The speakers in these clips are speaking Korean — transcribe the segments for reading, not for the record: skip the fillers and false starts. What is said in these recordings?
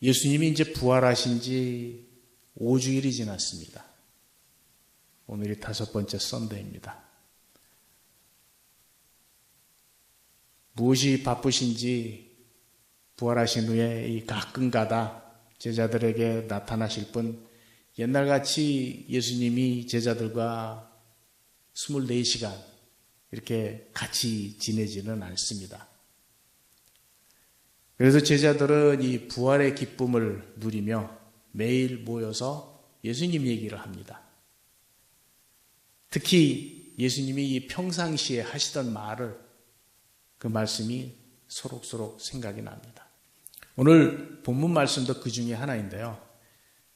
예수님이 이제 부활하신 지 5주일이 지났습니다. 오늘이 5번째 썬데이입니다. 무엇이 바쁘신지 부활하신 후에 이 가끔가다 제자들에게 나타나실 뿐 옛날같이 예수님이 제자들과 24시간 이렇게 같이 지내지는 않습니다. 그래서 제자들은 이 부활의 기쁨을 누리며 매일 모여서 예수님 얘기를 합니다. 특히 예수님이 이 평상시에 하시던 말을 그 말씀이 소록소록 생각이 납니다. 오늘 본문 말씀도 그 중에 하나인데요.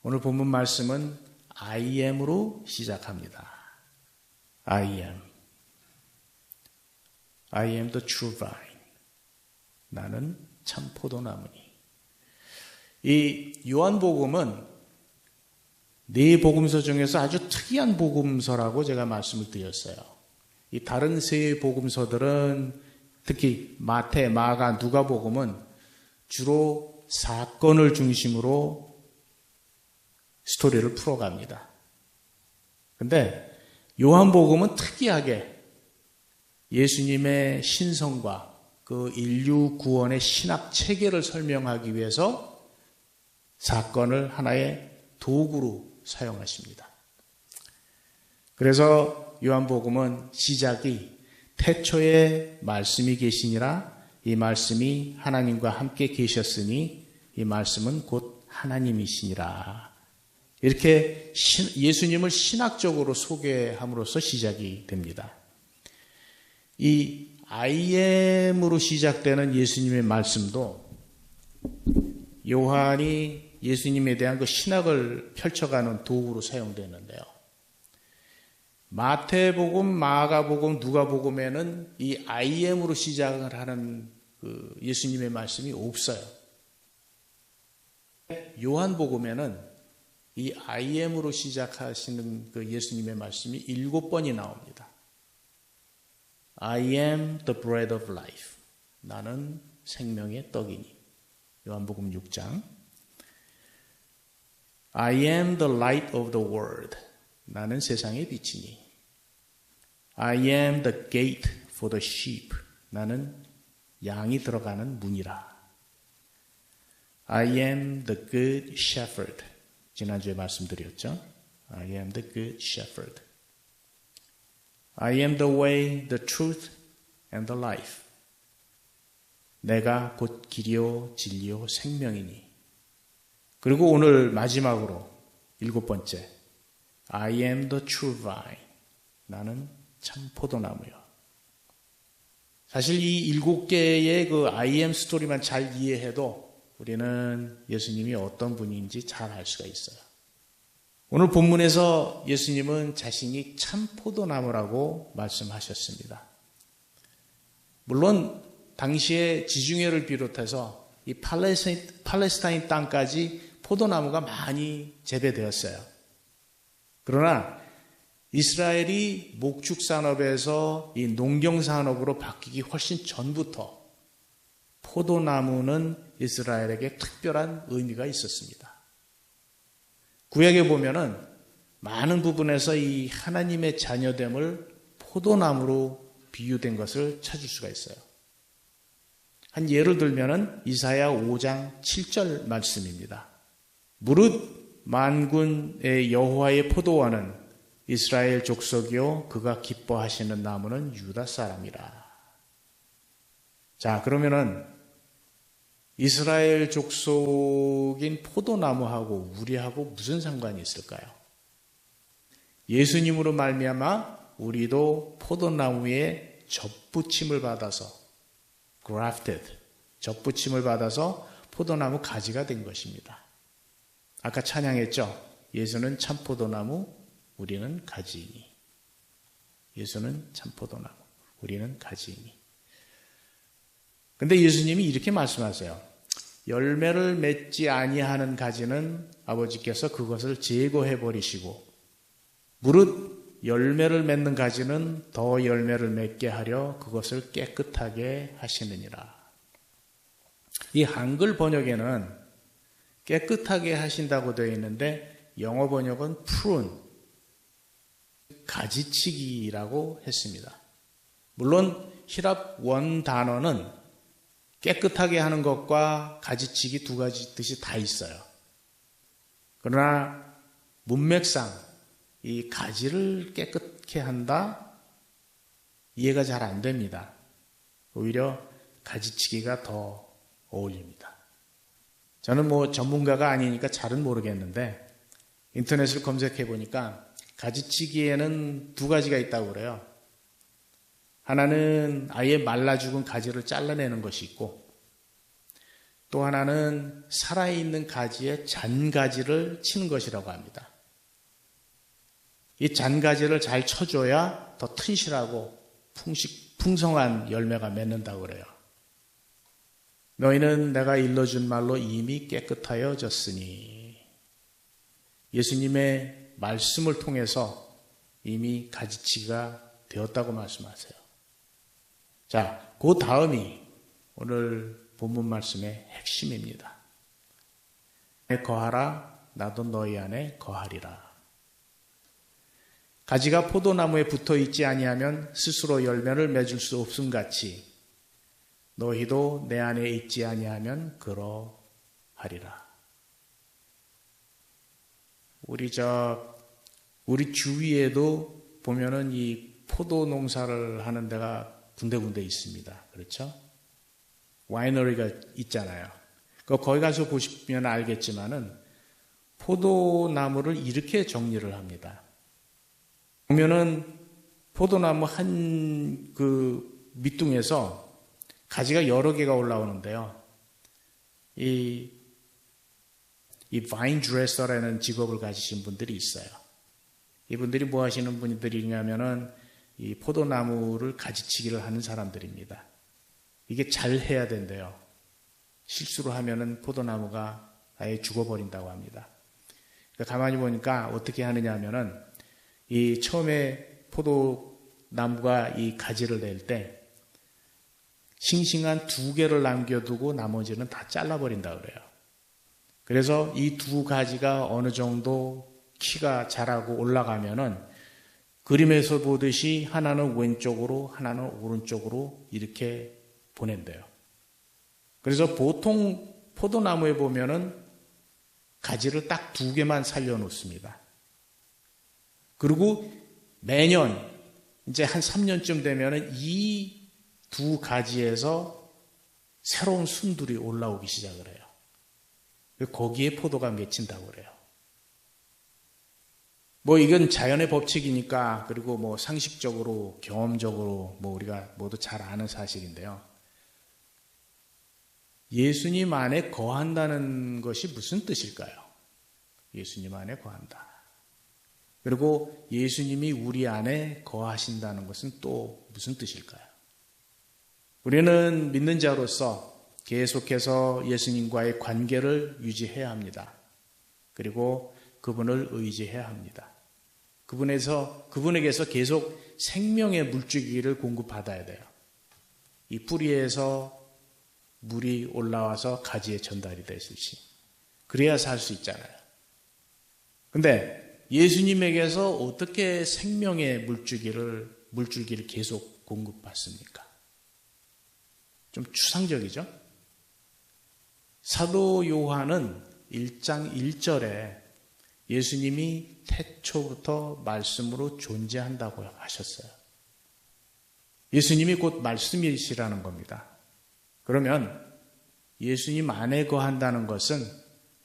오늘 본문 말씀은 I am으로 시작합니다. I am. I am the true vine. 나는 참 포도나무니. 이 요한복음은 네 복음서 중에서 아주 특이한 복음서라고 제가 말씀을 드렸어요. 이 다른 세 복음서들은 특히 마태, 마가, 누가복음은 주로 사건을 중심으로 스토리를 풀어갑니다. 근데 요한복음은 특이하게 예수님의 신성과 그 인류 구원의 신학 체계를 설명하기 위해서 사건을 하나의 도구로 사용하십니다. 그래서 요한복음은 시작이 태초에 말씀이 계시니라 이 말씀이 하나님과 함께 계셨으니 이 말씀은 곧 하나님이시니라. 이렇게 예수님을 신학적으로 소개함으로써 시작이 됩니다. 이 I am으로 시작되는 예수님의 말씀도 요한이 예수님에 대한 그 신학을 펼쳐가는 도구로 사용되는데요. 마태복음, 마가복음, 누가복음에는 이 I am으로 시작을 하는 그 예수님의 말씀이 없어요. 요한복음에는 이 I am으로 시작하시는 그 예수님의 말씀이 7번이 나옵니다. I am the bread of life. 나는 생명의 떡이니. 요한복음 6장. I am the light of the world. 나는 세상의 빛이니. I am the gate for the sheep. 나는 양이 들어가는 문이라. I am the good shepherd. 지난주에 말씀드렸죠. I am the good shepherd. I am the way, the truth, and the life. 내가 곧 길이요, 진리요, 생명이니. 그리고 오늘 마지막으로 7번째. I am the true vine. 나는 참 포도나무요. 사실 이 7개의 그 I am 스토리만 잘 이해해도 우리는 예수님이 어떤 분인지 잘 알 수가 있어요. 오늘 본문에서 예수님은 자신이 참 포도나무라고 말씀하셨습니다. 물론 당시에 지중해를 비롯해서 이 팔레스타인 땅까지 포도나무가 많이 재배되었어요. 그러나 이스라엘이 목축산업에서 이 농경산업으로 바뀌기 훨씬 전부터 포도나무는 이스라엘에게 특별한 의미가 있었습니다. 구약에 보면은 많은 부분에서 이 하나님의 자녀됨을 포도나무로 비유된 것을 찾을 수가 있어요. 한 예를 들면은 이사야 5장 7절 말씀입니다. 무릇 만군의 여호와의 포도원은 이스라엘 족속이요 그가 기뻐하시는 나무는 유다 사람이라. 자, 그러면은 이스라엘 족속인 포도나무하고 우리하고 무슨 상관이 있을까요? 예수님으로 말미암아 우리도 포도나무에 접붙임을 받아서 grafted, 접붙임을 받아서 포도나무 가지가 된 것입니다. 아까 찬양했죠? 예수는 참 포도나무, 우리는 가지이니. 예수는 참 포도나무, 우리는 가지이니. 근데 예수님이 이렇게 말씀하세요. 열매를 맺지 아니하는 가지는 아버지께서 그것을 제거해 버리시고 무릇 열매를 맺는 가지는 더 열매를 맺게 하려 그것을 깨끗하게 하시느니라. 이 한글 번역에는 깨끗하게 하신다고 되어 있는데 영어 번역은 prune, 가지치기라고 했습니다. 물론 히랍 원 단어는 깨끗하게 하는 것과 가지치기 두 가지 뜻이 다 있어요. 그러나 문맥상 이 가지를 깨끗게 한다? 이해가 잘 안 됩니다. 오히려 가지치기가 더 어울립니다. 저는 전문가가 아니니까 잘은 모르겠는데 인터넷을 검색해 보니까 가지치기에는 두 가지가 있다고 그래요. 하나는 아예 말라 죽은 가지를 잘라내는 것이 있고 또 하나는 살아있는 가지에 잔가지를 치는 것이라고 합니다. 이 잔가지를 잘 쳐줘야 더 튼실하고 풍성한 열매가 맺는다고 그래요. 너희는 내가 일러준 말로 이미 깨끗하여졌으니 예수님의 말씀을 통해서 이미 가지치기가 되었다고 말씀하세요. 자, 그 다음이 오늘 본문 말씀의 핵심입니다. 거하라, 나도 너희 안에 거하리라. 가지가 포도나무에 붙어 있지 아니하면 스스로 열매를 맺을 수 없음 같이 너희도 내 안에 있지 아니하면 그러하리라. 우리 주위에도 보면은 이 포도 농사를 하는 데가 군데군데 있습니다. 그렇죠? 와이너리가 있잖아요. 거기 가서 보시면 알겠지만은 포도나무를 이렇게 정리를 합니다. 보면은 포도나무 한 밑둥에서 가지가 여러 개가 올라오는데요. 이 바인 드레서라는 직업을 가지신 분들이 있어요. 이분들이 뭐 하시는 분들이냐면은 이 포도나무를 가지치기를 하는 사람들입니다. 이게 잘 해야 된대요. 실수로 하면은 포도나무가 아예 죽어버린다고 합니다. 그러니까 가만히 보니까 어떻게 하느냐 하면은 이 처음에 포도나무가 이 가지를 낼 때 싱싱한 2개를 남겨두고 나머지는 다 잘라버린다 그래요. 그래서 이 2가지가 어느 정도 키가 자라고 올라가면은 그림에서 보듯이 하나는 왼쪽으로 하나는 오른쪽으로 이렇게 보낸대요. 그래서 보통 포도나무에 보면은 가지를 딱 2개만 살려놓습니다. 그리고 매년 이제 한 3년쯤 되면은 이 2가지에서 새로운 순들이 올라오기 시작을 해요. 거기에 포도가 맺힌다고 그래요. 이건 자연의 법칙이니까 그리고 상식적으로 경험적으로 우리가 모두 잘 아는 사실인데요. 예수님 안에 거한다는 것이 무슨 뜻일까요? 예수님 안에 거한다. 그리고 예수님이 우리 안에 거하신다는 것은 또 무슨 뜻일까요? 우리는 믿는 자로서 계속해서 예수님과의 관계를 유지해야 합니다. 그리고 그분을 의지해야 합니다. 그분에게서 계속 생명의 물주기를 공급받아야 돼요. 이 뿌리에서 물이 올라와서 가지에 전달이 되듯이. 그래야 살 수 있잖아요. 근데 예수님에게서 어떻게 생명의 물줄기를 계속 공급받습니까? 좀 추상적이죠? 사도 요한은 1장 1절에 예수님이 태초부터 말씀으로 존재한다고 하셨어요. 예수님이 곧 말씀이시라는 겁니다. 그러면 예수님 안에 거한다는 것은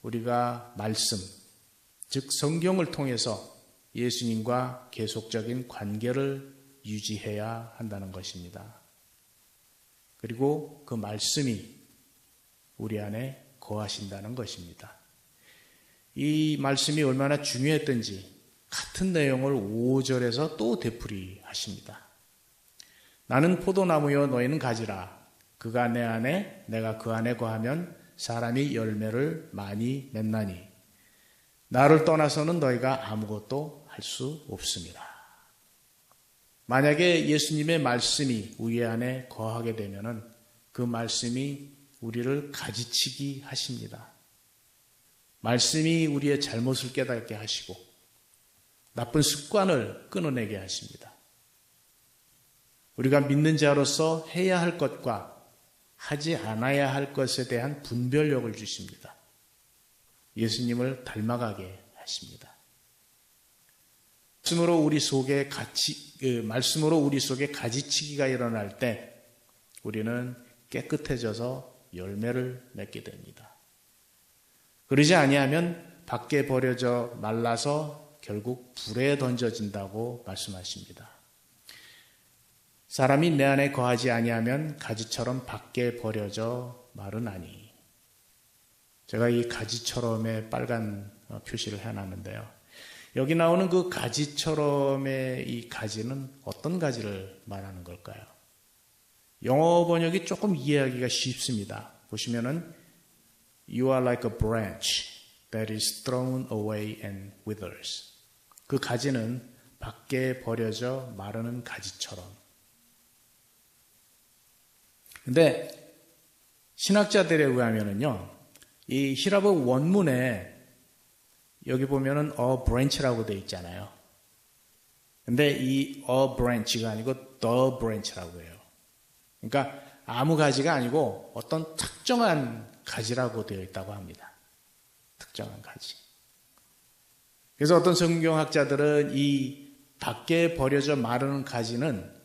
우리가 말씀, 즉 성경을 통해서 예수님과 계속적인 관계를 유지해야 한다는 것입니다. 그리고 그 말씀이 우리 안에 거하신다는 것입니다. 이 말씀이 얼마나 중요했던지 같은 내용을 5절에서 또 되풀이하십니다. 나는 포도나무여 너희는 가지라. 그가 내 안에 내가 그 안에 거하면 사람이 열매를 많이 맺나니 나를 떠나서는 너희가 아무것도 할 수 없습니다. 만약에 예수님의 말씀이 우리 안에 거하게 되면은 그 말씀이 우리를 가지치기 하십니다. 말씀이 우리의 잘못을 깨닫게 하시고 나쁜 습관을 끊어내게 하십니다. 우리가 믿는 자로서 해야 할 것과 하지 않아야 할 것에 대한 분별력을 주십니다. 예수님을 닮아가게 하십니다. 말씀으로 우리 속에 가지치기가 일어날 때 우리는 깨끗해져서 열매를 맺게 됩니다. 그러지 아니하면 밖에 버려져 말라서 결국 불에 던져진다고 말씀하십니다. 사람이 내 안에 거하지 아니하면 가지처럼 밖에 버려져 마르나니. 제가 이 가지처럼의 빨간 표시를 해놨는데요. 여기 나오는 그 가지처럼의 이 가지는 어떤 가지를 말하는 걸까요? 영어 번역이 조금 이해하기가 쉽습니다. 보시면은 You are like a branch that is thrown away and withers. 그 가지는 밖에 버려져 마르는 가지처럼. 근데 신학자들에 의하면은요, 이 히라브 원문에 여기 보면은 a branch라고 되어 있잖아요. 근데 이 a branch가 아니고 the branch라고 해요. 그러니까 아무 가지가 아니고 어떤 특정한 가지라고 되어 있다고 합니다. 특정한 가지. 그래서 어떤 성경학자들은 이 밖에 버려져 마르는 가지는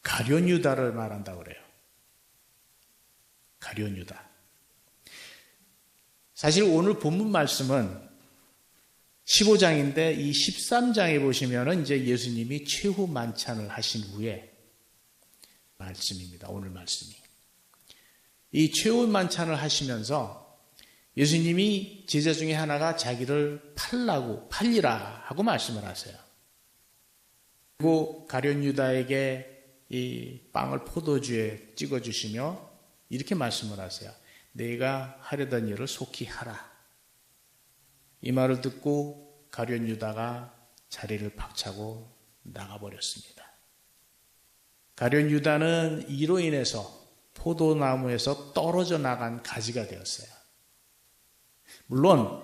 가룟유다를 말한다고 그래요. 가룟유다. 사실 오늘 본문 말씀은 15장인데 이 13장에 보시면은 이제 예수님이 최후 만찬을 하신 후에 말씀입니다. 오늘 말씀이. 이 최후 만찬을 하시면서 예수님이 제자 중에 하나가 자기를 팔리라 하고 말씀을 하세요. 그리고 가룟유다에게 이 빵을 포도주에 찍어주시며 이렇게 말씀을 하세요. 내가 하려던 일을 속히 하라. 이 말을 듣고 가룟유다가 자리를 박차고 나가버렸습니다. 가룟유다는 이로 인해서 포도나무에서 떨어져 나간 가지가 되었어요. 물론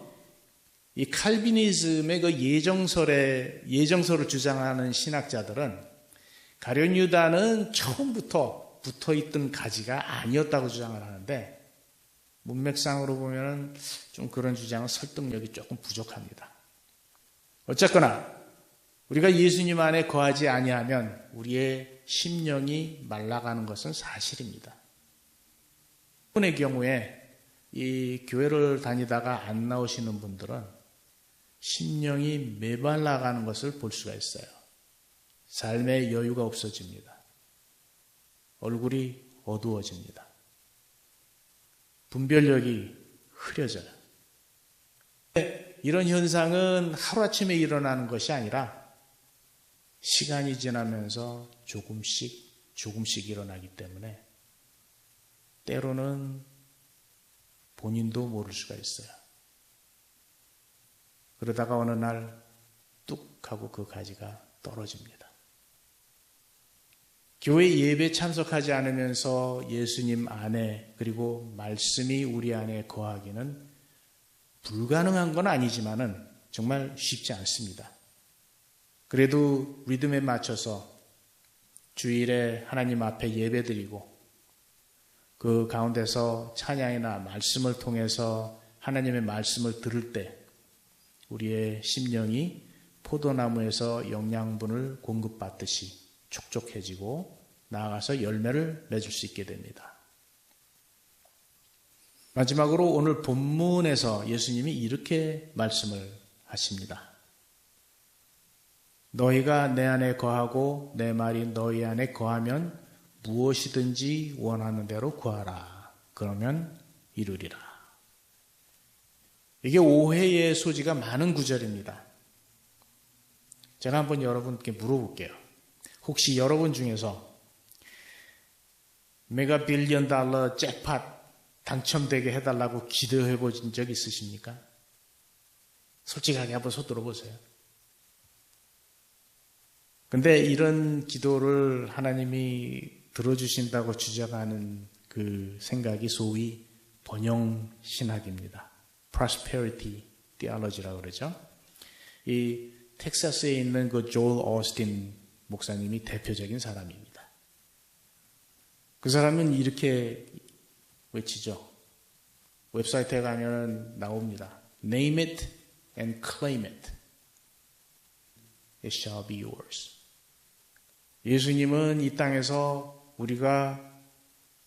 이 칼비니즘의 그 예정서를 주장하는 신학자들은 가룟유다는 처음부터 붙어있던 가지가 아니었다고 주장을 하는데 문맥상으로 보면 좀 그런 주장은 설득력이 조금 부족합니다. 어쨌거나 우리가 예수님 안에 거하지 아니하면 우리의 심령이 말라가는 것은 사실입니다. 그분의 경우에 이 교회를 다니다가 안 나오시는 분들은 심령이 메말라가는 것을 볼 수가 있어요. 삶의 여유가 없어집니다. 얼굴이 어두워집니다. 분별력이 흐려져요. 이런 현상은 하루아침에 일어나는 것이 아니라 시간이 지나면서 조금씩 일어나기 때문에 때로는 본인도 모를 수가 있어요. 그러다가 어느 날 뚝 하고 그 가지가 떨어집니다. 교회 예배 참석하지 않으면서 예수님 안에 그리고 말씀이 우리 안에 거하기는 불가능한 건 아니지만은 정말 쉽지 않습니다. 그래도 리듬에 맞춰서 주일에 하나님 앞에 예배드리고 그 가운데서 찬양이나 말씀을 통해서 하나님의 말씀을 들을 때 우리의 심령이 포도나무에서 영양분을 공급받듯이 촉촉해지고 나아가서 열매를 맺을 수 있게 됩니다. 마지막으로 오늘 본문에서 예수님이 이렇게 말씀을 하십니다. 너희가 내 안에 거하고 내 말이 너희 안에 거하면 무엇이든지 원하는 대로 구하라. 그러면 이루리라. 이게 오해의 소지가 많은 구절입니다. 제가 한번 여러분께 물어볼게요. 혹시 여러분 중에서 메가 빌리언 달러 잭팟 당첨되게 해달라고 기도해 보신 적 있으십니까? 솔직하게 한번 손 들어보세요. 근데 이런 기도를 하나님이 들어주신다고 주장하는 그 생각이 소위 번영신학입니다. prosperity theology라고 그러죠. 이 텍사스에 있는 그 조엘 오스틴 목사님이 대표적인 사람입니다. 그 사람은 이렇게 외치죠. 웹사이트에 가면 나옵니다. Name it and claim it. It shall be yours. 예수님은 이 땅에서 우리가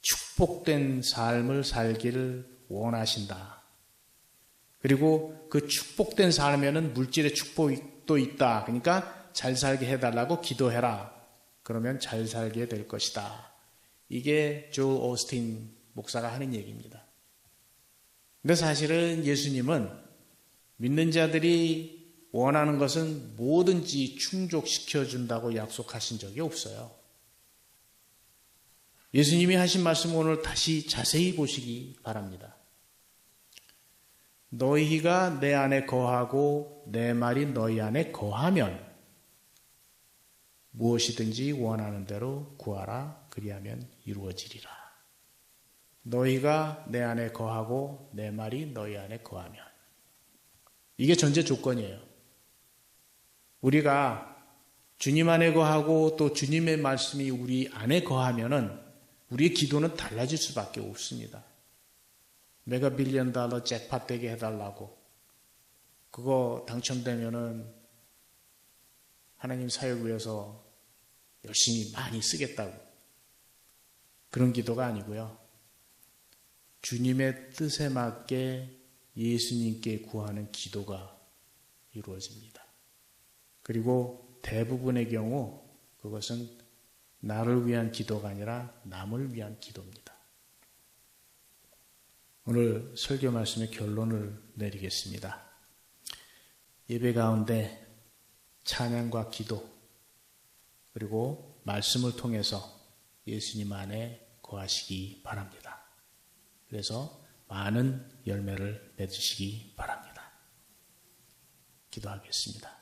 축복된 삶을 살기를 원하신다. 그리고 그 축복된 삶에는 물질의 축복도 있다. 그러니까 잘 살게 해달라고 기도해라. 그러면 잘 살게 될 것이다. 이게 조엘 오스틴 목사가 하는 얘기입니다. 근데 사실은 예수님은 믿는 자들이 원하는 것은 뭐든지 충족시켜준다고 약속하신 적이 없어요. 예수님이 하신 말씀 오늘 다시 자세히 보시기 바랍니다. 너희가 내 안에 거하고 내 말이 너희 안에 거하면 무엇이든지 원하는 대로 구하라. 그리하면 이루어지리라. 너희가 내 안에 거하고 내 말이 너희 안에 거하면. 이게 전제 조건이에요. 우리가 주님 안에 거하고 또 주님의 말씀이 우리 안에 거하면은 우리의 기도는 달라질 수밖에 없습니다. 메가 빌리언 달러 잭팟 되게 해달라고. 그거 당첨되면은 하나님 사역 위해서 열심히 많이 쓰겠다고. 그런 기도가 아니고요. 주님의 뜻에 맞게 예수님께 구하는 기도가 이루어집니다. 그리고 대부분의 경우 그것은 나를 위한 기도가 아니라 남을 위한 기도입니다. 오늘 설교 말씀의 결론을 내리겠습니다. 예배 가운데 찬양과 기도 그리고 말씀을 통해서 예수님 안에 거하시기 바랍니다. 그래서 많은 열매를 맺으시기 바랍니다. 기도하겠습니다.